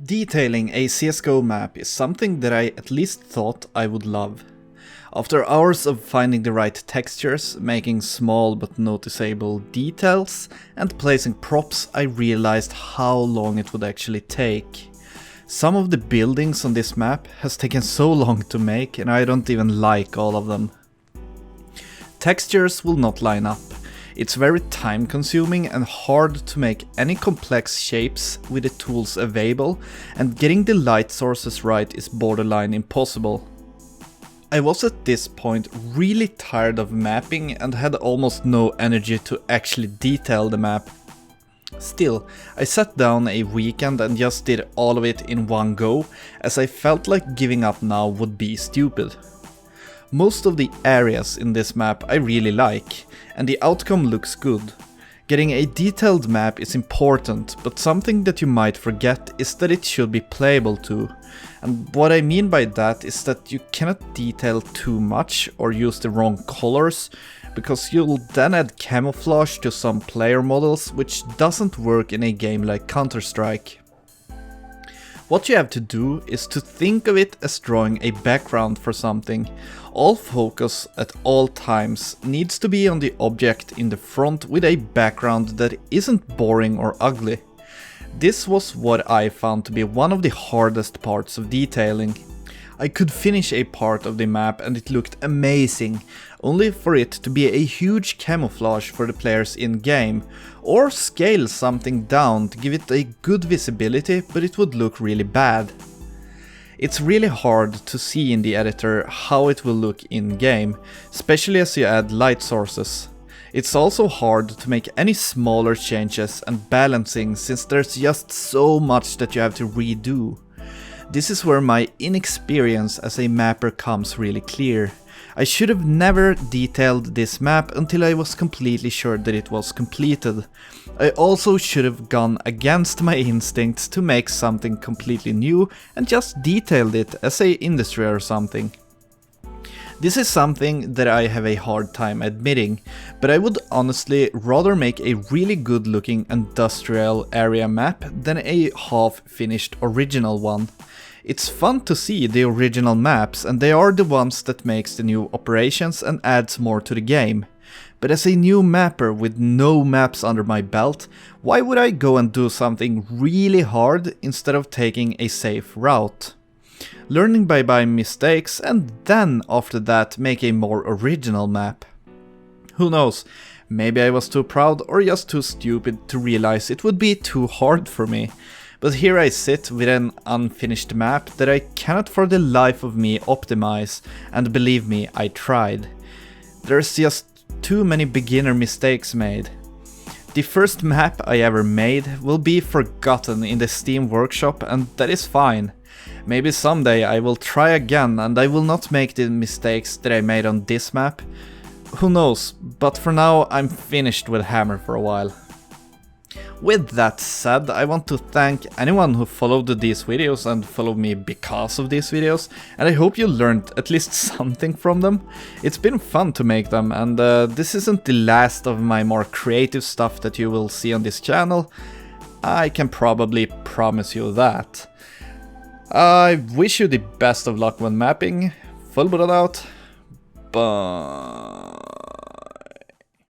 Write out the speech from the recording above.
Detailing a CSGO map is something that I at least thought I would love. After hours of finding the right textures, making small but noticeable details, and placing props, I realized how long it would actually take. Some of the buildings on this map has taken so long to make, and I don't even like all of them. Textures will not line up. It's very time consuming and hard to make any complex shapes with the tools available, and getting the light sources right is borderline impossible. I was at this point really tired of mapping and had almost no energy to actually detail the map. Still, I sat down a weekend and just did all of it in one go, as I felt like giving up now would be stupid. Most of the areas in this map I really like, and the outcome looks good. Getting a detailed map is important, but something that you might forget is that it should be playable too. And what I mean by that is that you cannot detail too much or use the wrong colors, because you'll then add camouflage to some player models, which doesn't work in a game like Counter-Strike. What you have to do is to think of it as drawing a background for something. All focus at all times needs to be on the object in the front with a background that isn't boring or ugly. This was what I found to be one of the hardest parts of detailing. I could finish a part of the map and it looked amazing, only for it to be a huge camouflage for the players in game, or scale something down to give it a good visibility, but it would look really bad. It's really hard to see in the editor how it will look in game, especially as you add light sources. It's also hard to make any smaller changes and balancing, since there's just so much that you have to redo. This is where my inexperience as a mapper comes really clear. I should have never detailed this map until I was completely sure that it was completed. I also should have gone against my instincts to make something completely new and just detailed it as a industry or something. This is something that I have a hard time admitting, but I would honestly rather make a really good looking industrial area map than a half-finished original one. It's fun to see the original maps, and they are the ones that makes the new operations and adds more to the game. But as a new mapper with no maps under my belt, why would I go and do something really hard instead of taking a safe route? Learning by mistakes, and then after that make a more original map. Who knows, maybe I was too proud or just too stupid to realize it would be too hard for me. But here I sit with an unfinished map that I cannot for the life of me optimize, and believe me, I tried. There's just too many beginner mistakes made. The first map I ever made will be forgotten in the Steam workshop, and that is fine. Maybe someday I will try again and I will not make the mistakes that I made on this map. Who knows, but for now I'm finished with Hammer for a while. With that said, I want to thank anyone who followed these videos and followed me because of these videos, and I hope you learned at least something from them. It's been fun to make them, and this isn't the last of my more creative stuff that you will see on this channel. I can probably promise you that. I wish you the best of luck when mapping. Fullbordad out. Bye.